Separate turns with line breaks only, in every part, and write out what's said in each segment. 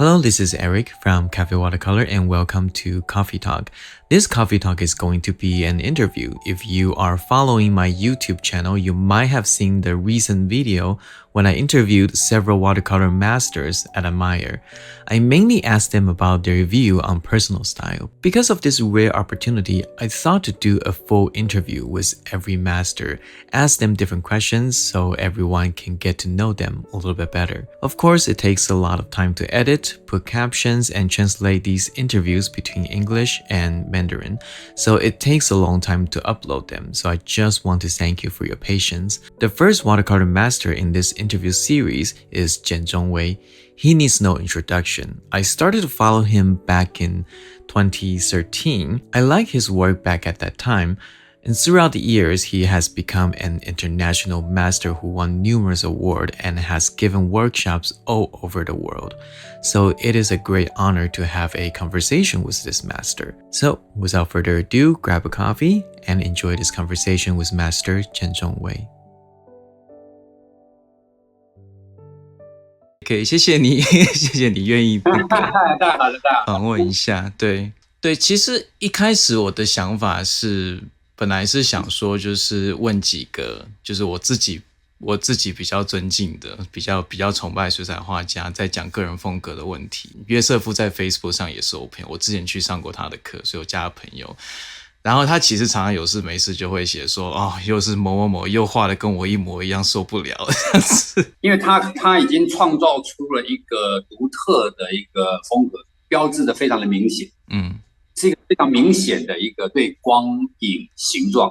Hello, this is Eric from Cafe Watercolor and welcome to Coffee Talk. This Coffee Talk is going to be an interview. If you are following my YouTube channel, you might have seen the recent video when I interviewed several watercolor masters at Admire. I mainly asked them about their view on personal style. Because of this rare opportunity, I thought to do a full interview with every master, ask them different questions so everyone can get to know them a little bit better. Of course, it takes a lot of time to edit, put captions, and translate these interviews between English and Mandarin, so it takes a long time to upload them, so I just want to thank you for your patience. The first watercolor master in this interview series is Jian Zhongwei. He needs no introduction. I started to follow him back in 2013. I liked his work back at that time, and throughout the years, he has become an international master who won numerous awards and has given workshops all over the world. So it is a great honor to have a conversation with this master. So without further ado, grab a coffee and enjoy this conversation with Master Jian Zhongwei. 可以，谢谢你，谢谢你愿意访问一下。对，其实一开始我的想法是。本来是想说，就是问几个，就是我自己比较尊敬的、比较崇拜水彩画家，在讲个人风格的问题。约瑟夫在 Facebook 上也是我朋友，我之前去上过他的课，所以我加了朋友。然后他其实常常有事没事就会写说，哦，又是某某某又画的跟我一模一样，受不了这样子。
因为他已经创造出了一个独特的一个风格，标志的非常的明显。是一个非常明显的一个对光影形状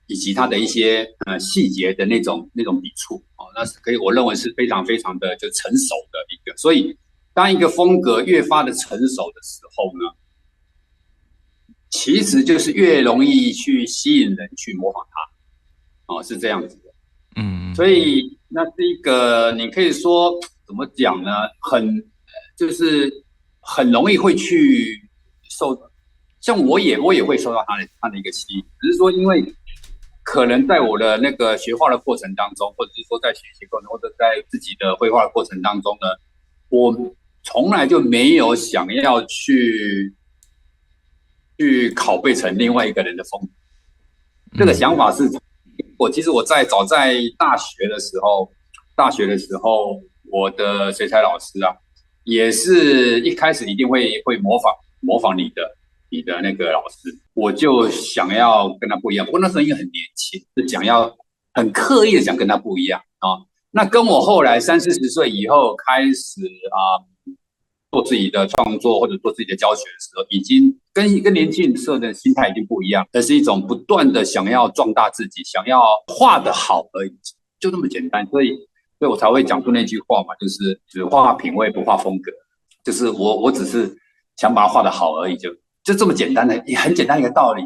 以及它的一些细节的那种笔触那是可以，我认为是非常非常的就成熟的一个。所以当一个风格越发的成熟的时候呢，其实就是越容易去吸引人去模仿它是这样子的。所以那是一个你可以说怎么讲呢？就是很容易会去。像我也会受到他的一个吸引，只是说因为可能在我的那个学画的过程当中，或者是说在学习过程，或者在自己的绘画的过程当中呢，我从来就没有想要去拷贝成另外一个人的风格。这个想法是其实我早在大学的时候，我的水彩老师也是一开始一定会模仿你的那个老师，我就想要跟他不一样。不过那时候因为很年轻，就要很刻意的想跟他不一样那跟我后来30-40岁以后开始做自己的创作或者做自己的教学的时候，已经跟年轻时候的心态已经不一样，而是一种不断的想要壮大自己，想要画得好而已，就那么简单。所以我才会讲出那句话嘛，就是只画品味不画风格，就是我只是想把它画得好而已，就这么简单的，也很简单的一个道理。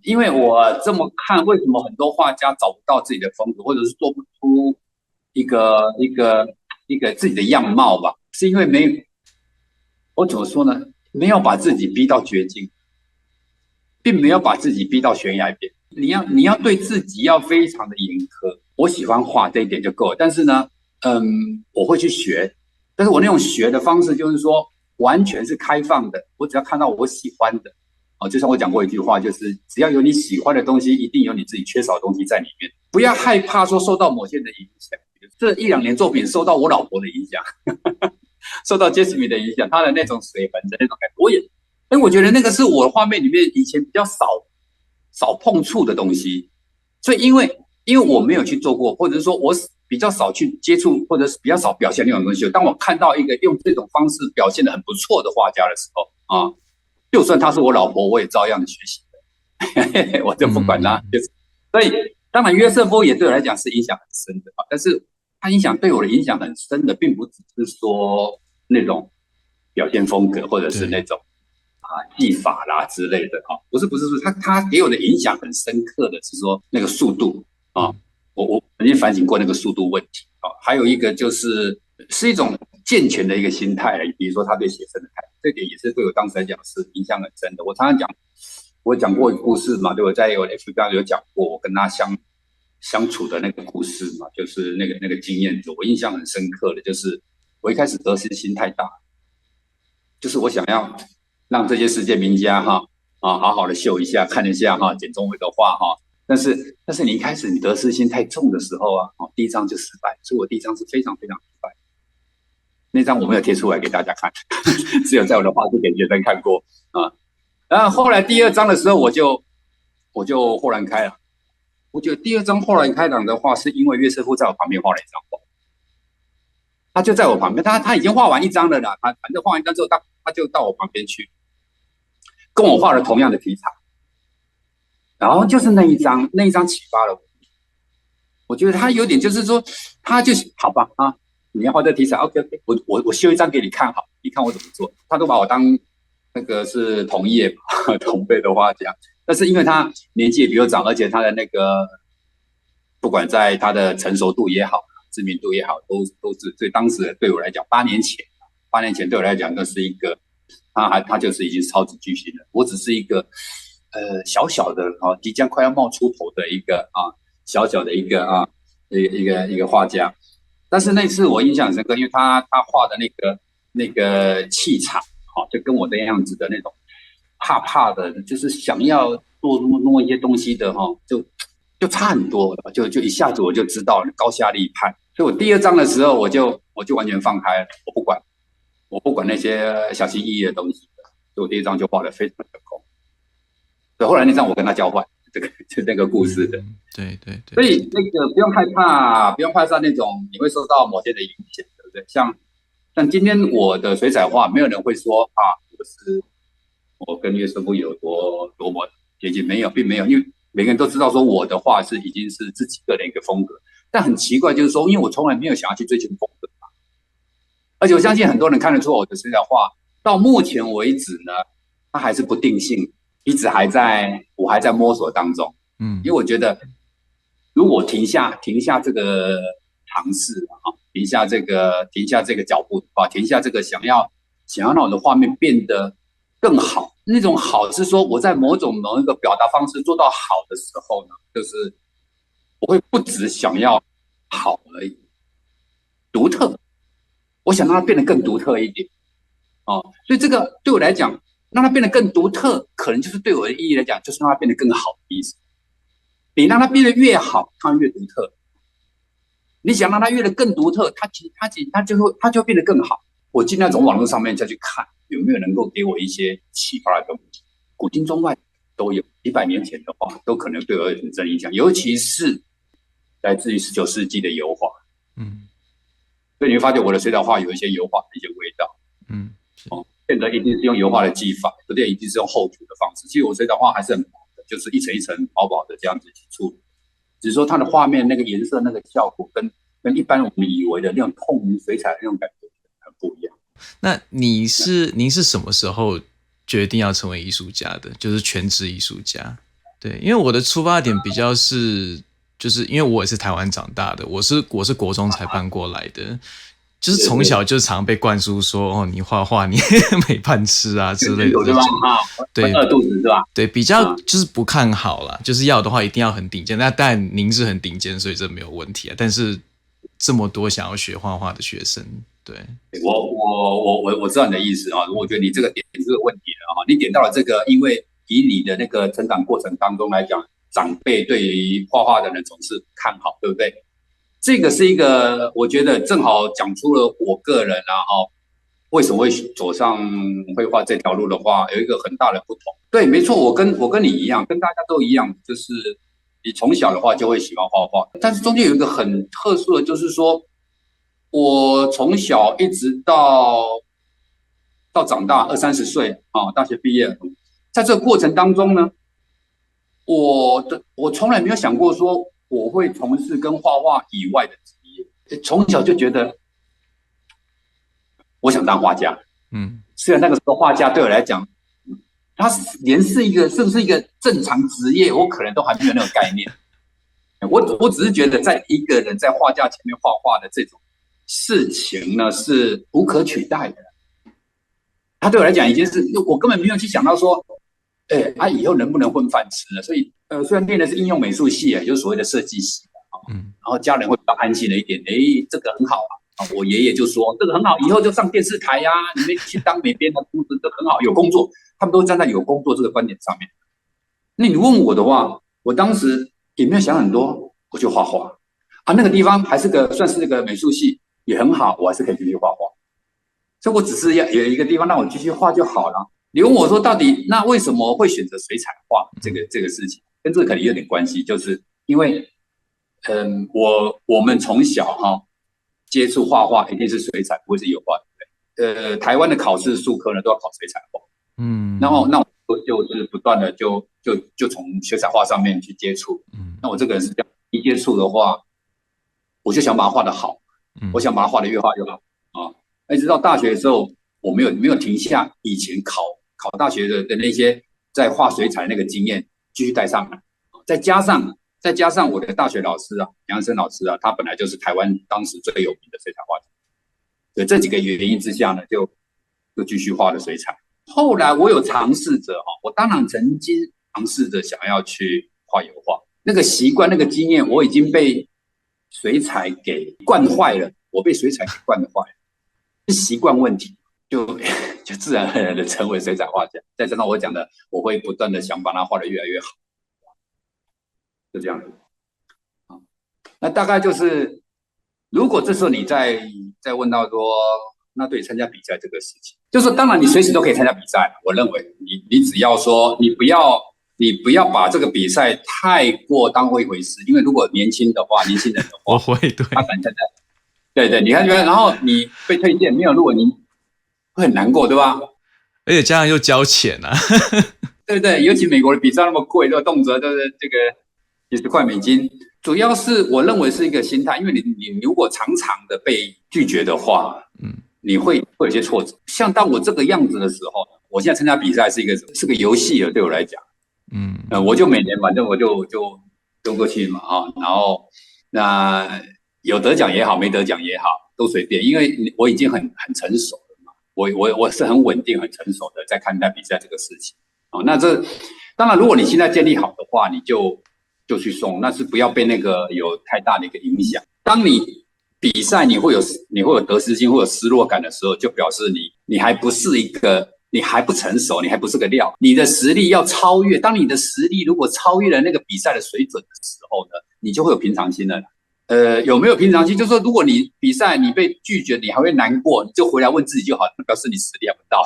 因为我这么看，为什么很多画家找不到自己的风格，或者是做不出一个自己的样貌吧？是因为我怎么说呢？没有把自己逼到绝境，并没有把自己逼到悬崖边。你要对自己要非常的严苛。我喜欢画这一点就够了，但是呢，我会去学，但是我那种学的方式就是说。完全是开放的，我只要看到我喜欢的就像我讲过一句话，就是只要有你喜欢的东西，一定有你自己缺少的东西在里面。不要害怕说受到某些人的影响。这1-2年作品受到我老婆的影响受到 Jasmine 的影响，她的那种水痕的那种感觉，我觉得那个是我画面里面以前比较少碰触的东西。所以因为我没有去做过，或者是说我比较少去接触，或者是比较少表现那种东西。当我看到一个用这种方式表现得很不错的画家的时候就算他是我老婆，我也照样的学习的我就不管他。所以当然约瑟夫也对我来讲是影响很深的但是他对我的影响很深的，并不只是说那种表现风格，或者是那种技法啦之类的不是他给我的影响很深刻的是说那个速度我曾经反省过那个速度问题还有一个是一种健全的一个心态，比如说他对学生的态度，这点也是对我当时来讲是影响很深的。我常常讲，我讲过故事嘛，对，我在我的 FB 有讲过我跟他相处的那个故事嘛，就是那个经验，我印象很深刻的就是我一开始得失心太大，就是我想要让这些世界名家好好的秀一下，看一下简中伟的画但是你一开始你得失心太重的时候第一张就失败，所以我第一张是非常非常失败。那张我没有贴出来给大家看，只有在我的画室给学生看过然后后来第二张的时候，我就豁然开朗。我觉得第二张豁然开朗的话，是因为岳师傅在我旁边画了一张画，他就在我旁边，他已经画完一张了啦，反正画完一张之后，他就到我旁边去，跟我画了同样的题材，然后就是那一张启发了我。我觉得他有点就是说，他就是好吧你要画这题材 ，OK， 我修一张给你看好，你看我怎么做。他都把我当那个是同业同辈的画家。但是因为他年纪也比我长，而且他的那个不管在他的成熟度也好，知名度也好，都是，所以当时对我来讲，8年前对我来讲，那是一个他就是已经是超级巨星了。我只是一个小小的即将快要冒出头的一个小小的一个画家。但是那次我印象很深刻，因为他画的那个气场就跟我的样子的那种。怕的，就是想要弄一些东西的就差很多，就一下子我就知道高下立判。所以我第二章的时候，我就完全放开了，我不管那些小心翼翼的东西，所以我第一章就画得非常成功。所以后来那张我跟他交换，就那个故事的。
对。
所以那个不用害怕那种你会受到某些的影响，对不对？像今天我的水彩画，没有人会说我跟岳师傅有多么接近，没有，并没有，因为每个人都知道说我的画是已经是自己个人一个风格，但很奇怪就是说，因为我从来没有想要去追求风格而且我相信很多人看得出我的水彩画到目前为止呢，它还是不定性，我还在摸索当中，因为我觉得如果停下这个尝试停下这个脚步的话，停下这个想要让我的画面变得更好，那种好是说我在某一个表达方式做到好的时候呢，就是我会不只想要好而已，独特，我想让它变得更独特一点所以这个对我来讲，让它变得更独特，可能就是对我的意义来讲，就是让它变得更好的意思。你让它变得越好，它越独特；你想让它变得更独特，它就变得更好。我尽量从网络上面再去看。有没有能够给我一些启发的东西？古今中外都有，100年前的话都可能对我有很深影响，尤其是来自于19世纪的油画。所以你会发现我的水彩画有一些油画的一些味道。变得一定是用油画的技法，不对，一定是用厚涂的方式。其实我水彩画还是很薄的，就是一层一层薄薄的这样子去处理，只是说它的画面那个颜色那个效果跟一般我们以为的那种透明水彩的那种感觉很不一样。
那您是什么时候决定要成为艺术家的？就是全职艺术家。对，因为我的出发点比较是，就是因为我也是台湾长大的，我是国中才搬过来的，就是从小就常被灌输说你画画你没饭吃啊之类的这种，对，
饿肚子是吧？
对，比较就是不看好啦，就是要的话一定要很顶尖。那当然您是很顶尖，所以这没有问题啊。但是这么多想要学画画的学生。对，
我知道你的意思我觉得你这个点是个问题了你点到了这个，因为以你的那个成长过程当中来讲，长辈对于画画的人总是看好，对不对？这个是一个，我觉得正好讲出了我个人为什么会走上绘画这条路的话，有一个很大的不同。对，没错，我跟你一样，跟大家都一样，就是你从小的话就会喜欢画画，但是中间有一个很特殊的，就是说。我从小一直到长大20-30岁大学毕业，在这个过程当中呢，我从来没有想过说我会从事跟画画以外的职业。从小就觉得我想当画家，虽然那个时候画家对我来讲，他连是不是一个正常职业，我可能都还没有那种概念。我只是觉得，在一个人在画架前面画画的这种事情呢，是无可取代的。他对我来讲已经是，我根本没有去想到说，以后能不能混饭吃呢？所以，虽然练的是应用美术系，就是所谓的设计系然后家人会比较安心了一点，这个很好我爷爷就说这个很好，以后就上电视台呀，你们去当美编的工资都很好，有工作，他们都站在有工作这个观点上面。那你问我的话，我当时也没有想很多，我就画画啊，那个地方还是算是那个美术系，也很好，我还是可以继续画画。所以我只是要有一个地方让我继续画就好了。你问我说到底那为什么会选择水彩画这个事情，跟这个可能有点关系，就是因为我们从小接触画画一定是水彩，不会是油画，对不对？台湾的考试术科呢都要考水彩画，然后那我就是不断的就从水彩画上面去接触，那我这个人是这样，一接触的话，我就想把它画得好，我想把它画得越画越好啊。一直到大学的时候，我没有停下以前考大学的那些在画水彩那个经验，继续带上来，再加上我的大学老师啊，杨生老师啊，他本来就是台湾当时最有名的水彩画家，对这几个原因之下呢，就继续画了水彩。后来我有尝试着我当然曾经尝试着想要去画油画，那个习惯那个经验，我已经被水彩给惯坏了，我被水彩给惯坏了，是习惯问题，就自然而然的成为水彩画家。再加上我讲的，我会不断的想把它画得越来越好，就这样子。那大概就是，如果这时候你再问到说，那对参加比赛这个事情，就是当然你随时都可以参加比赛。我认为你只要说你不要把这个比赛太过当一回事，因为如果年轻人的话，
我会对，
他可能现在对，你看，然后你被推荐没有入围，你会很难过，对吧？
而且加上又交钱啊，
对不对？尤其美国的比赛那么贵，动辄都是这个几十块美金。主要是我认为是一个心态，因为你如果常常的被拒绝的话，你会有些挫折。像当我这个样子的时候，我现在参加比赛是个游戏了，对我来讲，我就每年反正我就丢过去嘛然后那有得奖也好，没得奖也好，都随便，因为我已经很成熟了嘛，我是很稳定、很成熟的在看待比赛这个事情那这当然，如果你现在建立好的话，你就去送，那是不要被那个有太大的一个影响。当你比赛你会有得失心，会有失落感的时候，就表示你还不是你还不成熟，你还不是个料，你的实力要超越。当你的实力如果超越了那个比赛的水准的时候呢，你就会有平常心了。有没有平常心？就是说，如果你比赛你被拒绝，你还会难过，你就回来问自己就好，表示你实力还不到，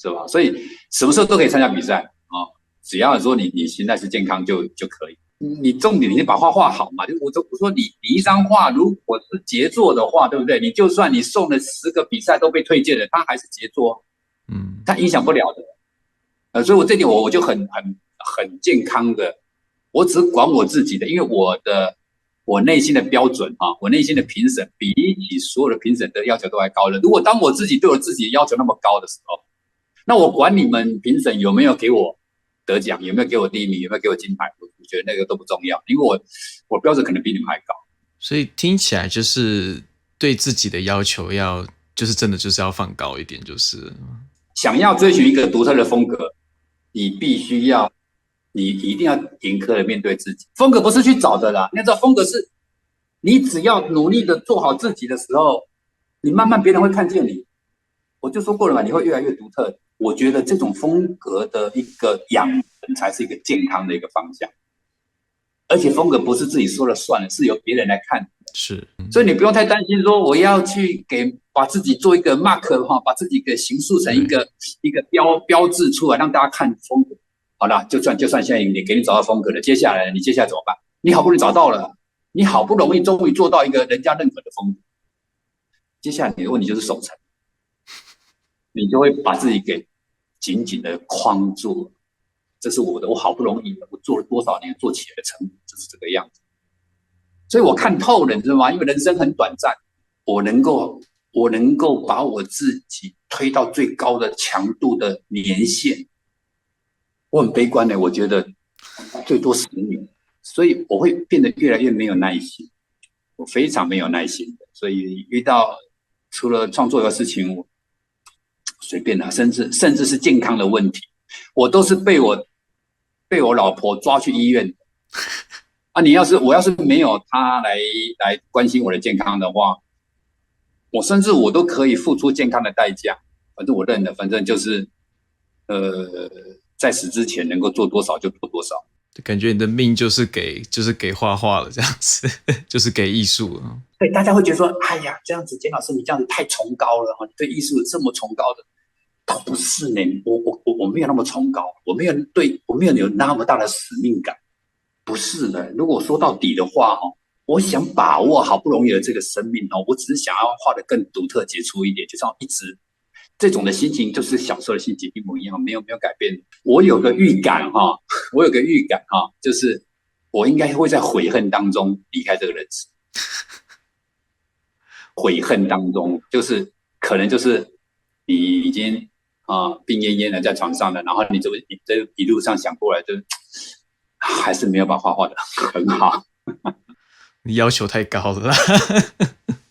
是吧？所以什么时候都可以参加比赛只要说你心态是健康就可以。你重点你把画画好嘛？我说你一张画如果是杰作的话，对不对？你就算你送了10个比赛都被推荐了，它还是杰作，它影响不了的。所以我这点我就很健康的，我只管我自己的，因为我内心的标准我内心的评审比起所有的评审的要求都还高了。如果当我自己对我自己的要求那么高的时候，那我管你们评审有没有给我得奖，有没有给我第1名，有没有给我金牌，我觉得那个都不重要，因为我标准可能比你们还高。
所以听起来就是对自己的要求就是真的就是要放高一点，就是
想要追寻一个独特的风格，你一定要严苛的面对自己。风格不是去找的啦，你要知道风格是你只要努力的做好自己的时候，你慢慢别人会看见你。我就说过了嘛，你会越来越独特。我觉得这种风格的一个养成才是一个健康的一个方向，而且风格不是自己说了算了，是由别人来看。
是，
所以你不用太担心说我要去把自己做一个 mark 把自己给形塑成一个标志出来，让大家看风格。好了，就算现在给你找到风格了，接下来怎么办？你好不容易找到了，你好不容易终于做到一个人家认可的风格，接下来你的问题就是守成。你就会把自己给紧紧的框住了。这是我好不容易的，我做了多少年做起来的成果就是这个样子。所以我看透了，你知道吗？因为人生很短暂，我能够把我自己推到最高的强度的年限。我很悲观的，我觉得最多10年，所以我会变得越来越没有耐心，我非常没有耐心的。所以遇到除了创作的事情，随便啦，甚至是健康的问题，我都是被我老婆抓去医院的我要是没有她来关心我的健康的话，我甚至我都可以付出健康的代价，反正我认了，反正就是在死之前能够做多少就做多少。
感觉你的命就是给画画了这样子，就是给艺术了。
对，大家会觉得说，哎呀，这样子简老师你这样子太崇高了，你对艺术这么崇高的，倒不是呢，我没有那么崇高，我没有有那么大的使命感，不是的。如果说到底的话，我想把握好不容易的这个生命，我只是想要画得更独特杰出一点，就像一直这种的心情，就是小时候的心情一模一样，没有改变。我有个预感就是我应该会在悔恨当中离开这个人世。悔恨当中，就是可能就是你已经病恹恹的在床上了，然后你这一路上想过来，就还是没有把画画的很好。
你要求太高了啦。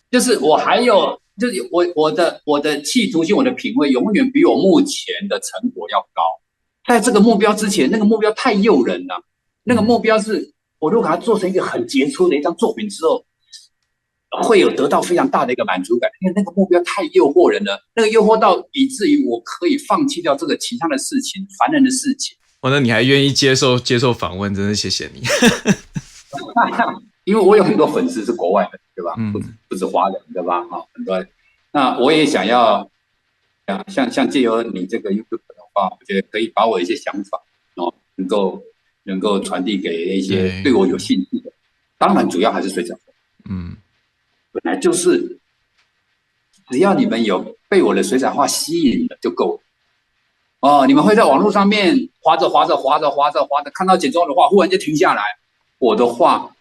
就是我还有，就是我的企图心，我的品味永远比我目前的成果要高。在这个目标之前，那个目标太诱人了。那个目标是我如果把它做成一个很杰出的一张作品之后，会有得到非常大的一个满足感，因为那个目标太诱惑人了，那个诱惑到以至于我可以放弃掉这个其他的事情、烦人的事情。
那你还愿意接受访问，真的谢谢你。
因为我有很多粉丝是国外的，对吧？不止华人，对吧？很多人。那我也想要，像借由你这个 YouTube 的话，我觉得可以把我一些想法，能够传递给一些对我有兴趣的。当然，主要还是水彩画。本来就是，只要你们有被我的水彩画吸引了就够了。你们会在网络上面滑着，看到简中的画，忽然就停下来。我的画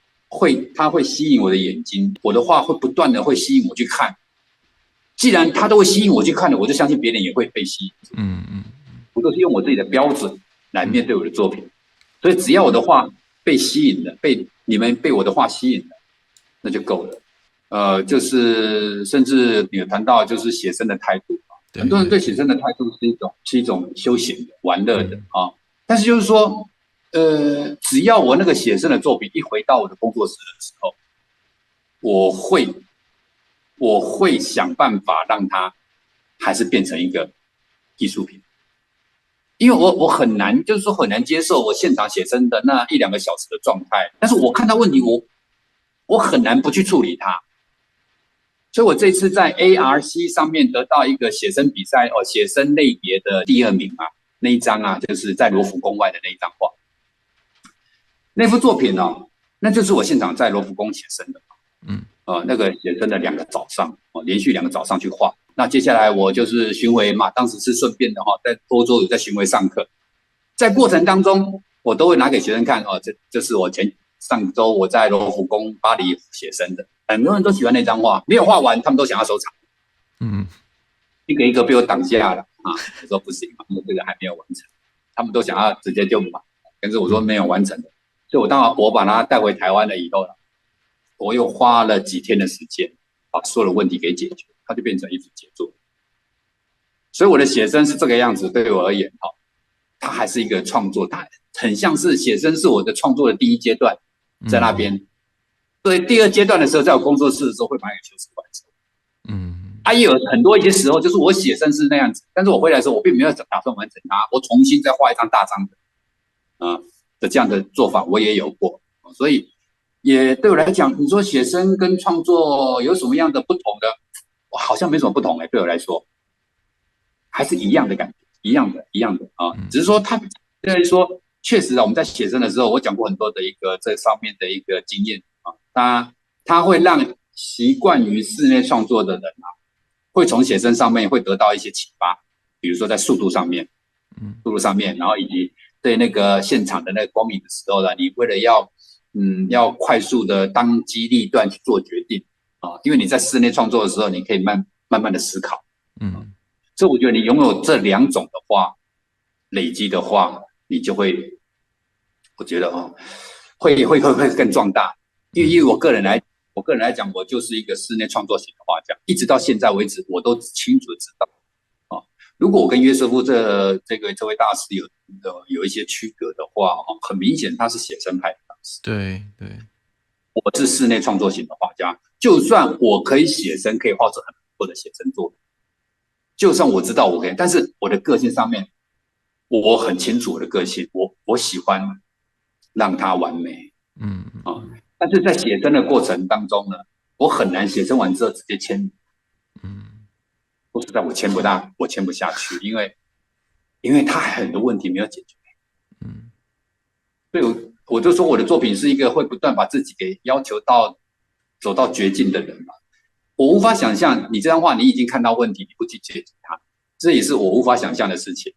它会吸引我的眼睛，我的画会不断的会吸引我去看。既然它都会吸引我去看的，我就相信别人也会被吸引。我都是用我自己的标准来面对我的作品，所以只要我的画被吸引了，你们被我的画吸引了，那就够了。就是甚至你有谈到就是写生的态度，很多人对写生的态度是一种休闲的、玩乐的但是就是说，只要我那个写生的作品一回到我的工作室的时候，我会想办法让它还是变成一个艺术品，因为我很难接受我现场写生的那1-2个小时的状态，但是我看到问题，我很难不去处理它。所以我这次在 ARC 上面得到一个写生比赛写生类别的第2名那一张就是在罗浮宫外的那一张画，那幅作品那就是我现场在罗浮宫写生的。那个写生的2个早上连续2个早上去画。那接下来我就是巡回嘛，当时是顺便的在欧洲有在巡回上课，在过程当中我都会拿给学生看这是我上周我在罗浮宫巴黎写生的，很多人都喜欢那张画，没有画完他们都想要收藏。一个一个被我挡下了我说不行，因为这个还没有完成，他们都想要直接就买，但是我说没有完成的，所以我把它带回台湾了以后我又花了几天的时间把所有的问题给解决，它就变成一幅杰作。所以我的写生是这个样子，对我而言它还是一个创作，它很像是写生是我的创作的第1阶段，在那边。所以第2阶段的时候，在我工作室的时候会把它给修饰完成。也有很多一些时候，就是我写生是那样子，但是我回来的时候，我并没有打算完成它，我重新再画一张大张的这样的做法，我也有过。所以也对我来讲，你说写生跟创作有什么样的不同的？好像没什么不同对我来说，还是一样的感觉，一样的只是说它就是说，确实我们在写生的时候，我讲过很多的一个这上面的一个经验它会让习惯于室内创作的人会从写生上面会得到一些启发，比如说在速度上面，然后以及对那个现场的那个光影的时候你为了要快速的当机立断去做决定因为你在室内创作的时候，你可以慢慢的思考。所以我觉得你拥有这2种的话，累积的话，你就会，我觉得会更壮大。因为我个人来讲，我就是一个室内创作型的画家，一直到现在为止，我都清楚的知道如果我跟约瑟夫这位大师有一些区隔的话很明显他是写生派的大师。
对，
我是室内创作型的画家，就算我可以写生，可以画出或者写真作品。就算我知道我可以，但是我的个性上面，我很清楚我的个性，我喜欢让它完美，但是在写真的过程当中呢，我很难写真完之后直接签名，说实在我签不下去，因为它还有很多问题没有解决，所以我就说我的作品是一个会不断把自己给要求走到绝境的人嘛。我无法想象你这张画你已经看到问题，你不去解决它，这也是我无法想象的事情。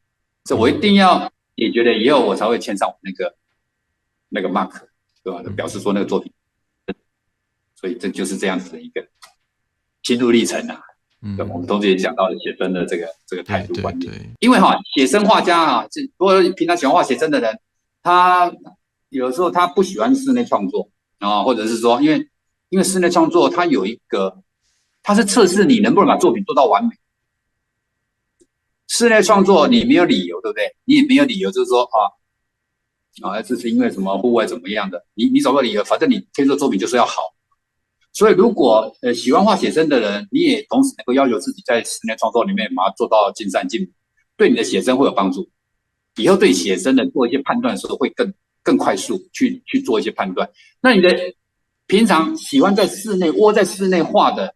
所以我一定要解决了以后，我才会签上那个 mark， 对吧？表示说那个作品。所以这就是这样子的一个心路历程啊。我们同时也讲到了写真的这个态度观念。因为写生画家如果平常喜欢画写真的人，他有时候他不喜欢室内创作或者是说，因为室内创作它有一个，它是测试你能不能把作品做到完美。室内创作你没有理由，对不对？你也没有理由就是说这是因为什么户外怎么样的，你找不到理由，反正你推出的作品就是要好。所以如果喜欢画写真的人，你也同时能够要求自己在室内创作里面把它做到尽善尽美，对你的写真会有帮助。以后对写真的做一些判断的时候会更快速去做一些判断。那你的平常喜欢在室内窝在室内画的，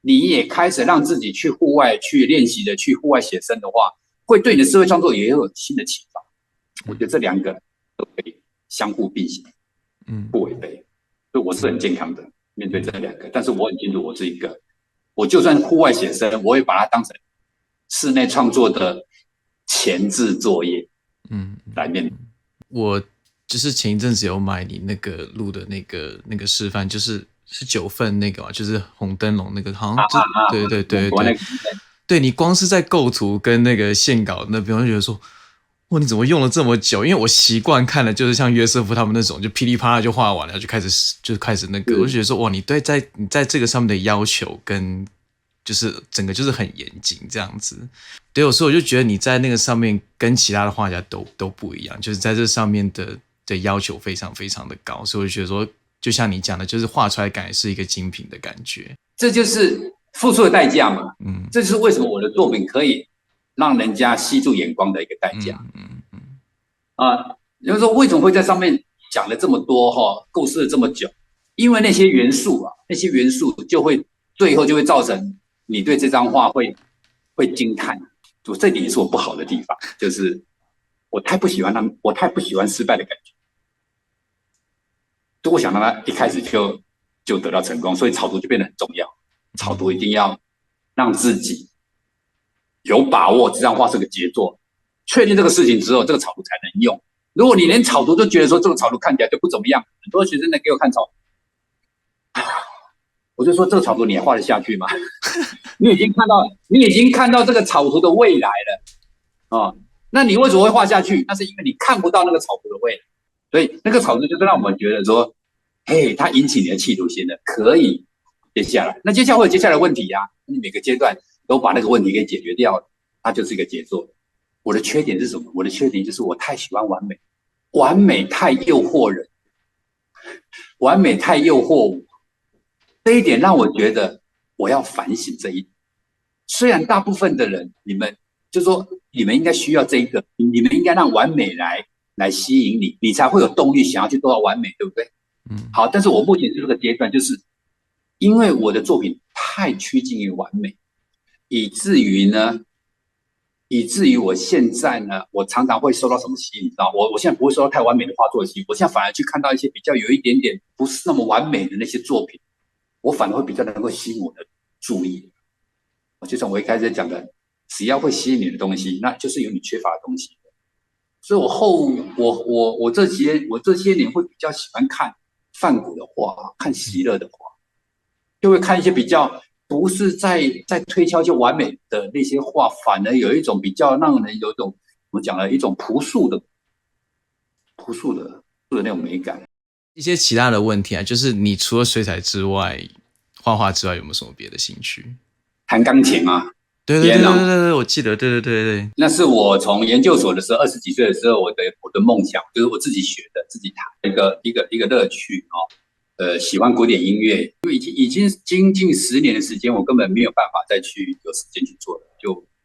你也开始让自己去户外去练习的去户外写生的话，会对你的社会创作也有新的启发。我觉得这两个都可以相互并行，不违背。所以我是很健康的面对这两个，但是我很清楚我是一个，我就算户外写生，我会把它当成室内创作的前置作业，来面对。
我就是前一阵子有买你那个录的那个示范，是9份那个嘛，就是红灯笼那个，好像对，对你光是在构图跟那个线稿那边，我就觉得说，哇，你怎么用了这么久？因为我习惯看的就是像约瑟夫他们那种，就噼里啪啦就画完了，就开始那个，我就觉得说，哇，你在这个上面的要求跟就是整个就是很严谨这样子。对，有时候我就觉得你在那个上面跟其他的画家都不一样，就是在这上面的要求非常非常的高，所以我就觉得说，就像你讲的，就是画出来感觉是一个精品的感觉。
这就是付出的代价嘛。这就是为什么我的作品可以让人家吸住眼光的一个代价。有人说为什么会在上面讲了这么多构思了这么久？因为那些元素就会最后就会造成你对这张画会惊叹。这点也是我不好的地方，就是我太不喜欢失败的感觉。就我想让他一开始就得到成功，所以草图就变得很重要。草图一定要让自己有把握这张画是个杰作，确定这个事情之后，这个草图才能用。如果你连草图都觉得说这个草图看起来就不怎么样，很多学生给我看草图，我就说这个草图你还画得下去吗？你已经看到这个草图的未来了那你为什么会画下去？那是因为你看不到那个草图的未来，所以那个草图就是让我们觉得说，它引起你的企图心了，可以接下来。那接下来会有接下来的问题你每个阶段都把那个问题给解决掉了，它就是一个杰作。我的缺点是什么？我的缺点就是我太喜欢完美，完美太诱惑人，完美太诱惑我。这一点让我觉得我要反省这一点。虽然大部分的人，你们就说你们应该需要这一个，你们应该让完美来吸引你，你才会有动力想要去做到完美，对不对？好，但是我目前这个阶段，就是因为我的作品太趋近于完美，以至于我现在呢，我常常会受到什么吸引？你知道，我现在不会受到太完美的画作的吸引，我现在反而去看到一些比较有一点点不是那么完美的那些作品，我反而会比较能够吸引我的注意。就像我一开始讲的，只要会吸引你的东西，那就是有你缺乏的东西。所以我这些年会比较喜欢看梵谷的画，看席勒的画，就会看一些比较不是在推敲一些完美的那些画，反而有一种比较让人有一种我讲了一种朴素的那种美感。
一些其他的问题就是你除了水彩之外，画画之外，有没有什么别的兴趣？
弹钢琴
对，我记得，对。那
是我从研究所的时候，20几岁的时候，我的梦想就是我自己学的，自己弹一个乐趣喜欢古典音乐，因为已经将近10年的时间，我根本没有办法再去有时间去做了。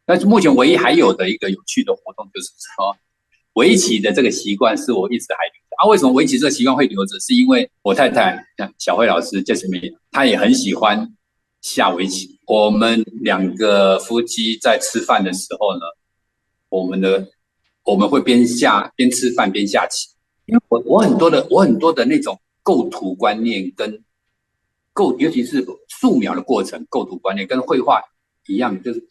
但是目前唯一还有的一个有趣的活动，就是说围棋的这个习惯是我一直还留着。为什么围棋这个习惯会留着？是因为我太太小慧老师 Jasmine， 她也很喜欢下围棋。我们2个夫妻在吃饭的时候呢，我们会边吃饭边下棋。因为我很多的那种构图观念跟尤其是素描的过程，构图观念跟绘画一样，就是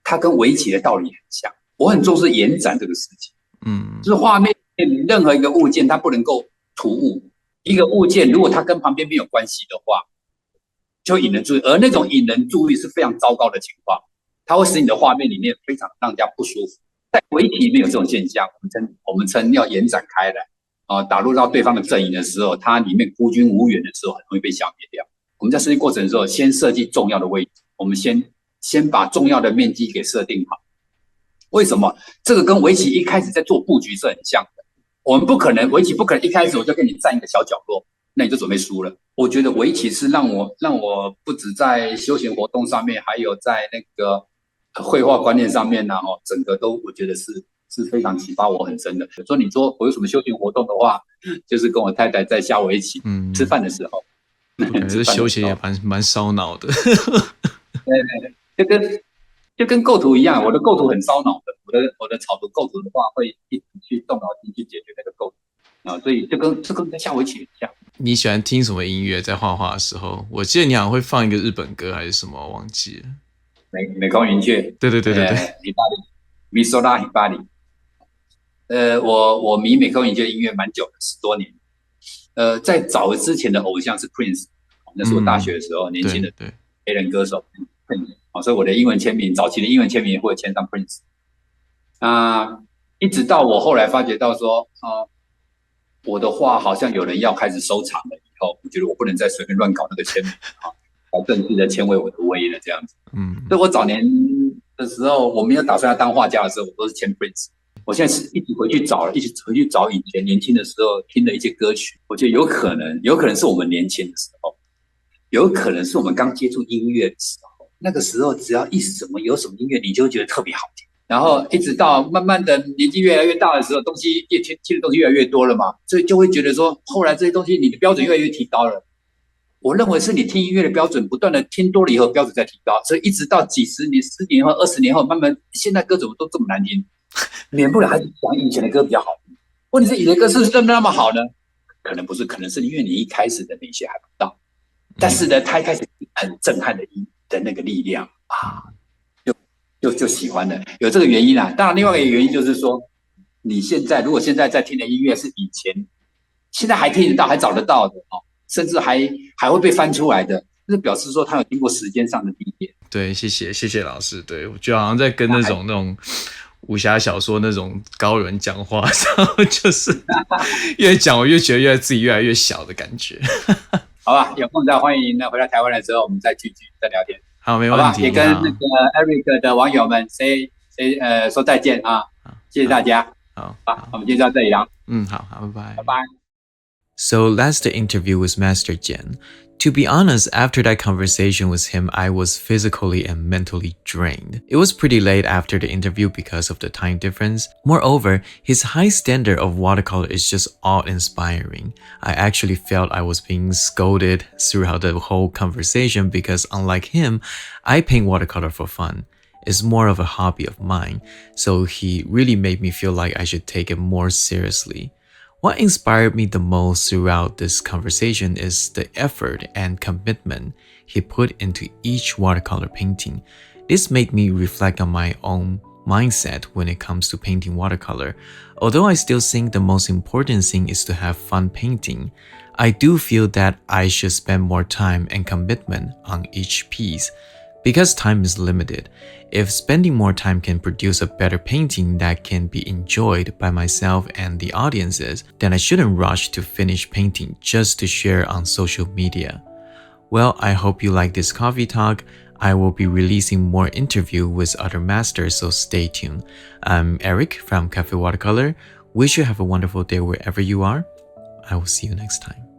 它跟围棋的道理很像。我很重视延展这个事情，就是画面任何一个物件它不能够突兀。一个物件如果它跟旁边没有关系的话，就引人注意，而那种引人注意是非常糟糕的情况，它会使你的画面里面非常让人家不舒服。在围棋里面有这种现象，我们称要延展开来。打入到对方的阵营的时候，它里面孤军无援的时候，很容易被消灭掉。我们在设计过程的时候，先设计重要的位置，我们先把重要的面积给设定好。为什么？这个跟围棋一开始在做布局是很像的。我们围棋不可能一开始我就跟你占一个小角落，那你就准备输了。我觉得围棋是让我不止在休闲活动上面，还有在那个绘画观念上面呢，整个都我觉得是非常启发我很深的。你说我有什么休闲活动的话，就是跟我太太在下围棋，吃饭的时候。
这休闲也蛮烧脑的。
对，就跟构图一样，我的构图很烧脑的。我的草图构图的话，会一直去动脑筋去解决那个构图所以这跟下围棋很像。你
喜欢听什么音乐在画画的时候？我记得你好像会放一个日本歌还是什么，忘记了。
美空云雀。
对。
Misola Hibari。我迷美空云雀音乐蛮久的，10多年。在早之前的偶像是 Prince， 那是我大学的时候年轻的黑人歌手 Prince， 所以我的英文签名，早期的英文签名也会签上 Prince。一直到我后来发觉到说，我的画好像有人要开始收藏了以后，我觉得我不能再随便乱搞那个签名要正式的签为我的威了这样子。所以我早年的时候，我没有打算要当画家的时候，我都是签 Prince。我现在是一直回去找以前年轻的时候听的一些歌曲，我觉得有可能是我们年轻的时候，有可能是我们刚接触音乐的时候，那个时候只要有什么音乐，你就会觉得特别好听。然后一直到慢慢的年纪越来越大的时候，东西听的东西越来越多了嘛，所以就会觉得说，后来这些东西你的标准越来越提高了。我认为是你听音乐的标准不断的听多了以后，标准在提高，所以一直到几十年、10年后、20年后，慢慢现在歌怎么都这么难听。免不了还是讲以前的歌比较好。问题是以前的歌是不是真的那么好呢？可能不是，可能是因为你一开始的那些还不到，但是呢，他一开始很震撼的那个力量就喜欢了，有这个原因当然，另外一个原因就是说，你如果现在在听的音乐是以前，现在还听得到、还找得到的甚至还会被翻出来的，这表示说他有经过时间上的历练。
对，谢谢老师。对，我觉得好像在跟那种武侠小说那种高人讲话，然后就是越讲我越觉得自己越来越小的感觉。
好吧，有空再欢迎回到台湾的时候，我们再聚再聊天。
好，没问题。
也跟那个 Eric 的网友们说再见谢谢大家。好，我们今天就到这里了。
好，拜拜。
拜拜。
So that's the interview with Master Jen. To be honest, after that conversation with him, I was physically and mentally drained. It was pretty late after the interview because of the time difference. Moreover, his high standard of watercolor is just awe-inspiring. I actually felt I was being scolded throughout the whole conversation because unlike him, I paint watercolor for fun. It's more of a hobby of mine, so he really made me feel like I should take it more seriously. What inspired me the most throughout this conversation is the effort and commitment he put into each watercolor painting. This made me reflect on my own mindset when it comes to painting watercolor. Although I still think the most important thing is to have fun painting, I do feel that I should spend more time and commitment on each piece. Because time is limited, if spending more time can produce a better painting that can be enjoyed by myself and the audiences, then I shouldn't rush to finish painting just to share on social media. Well, I hope you like this coffee talk. I will be releasing more interview with other masters, so stay tuned. I'm Eric from Cafe Watercolor. Wish you have a wonderful day wherever you are. I will see you next time.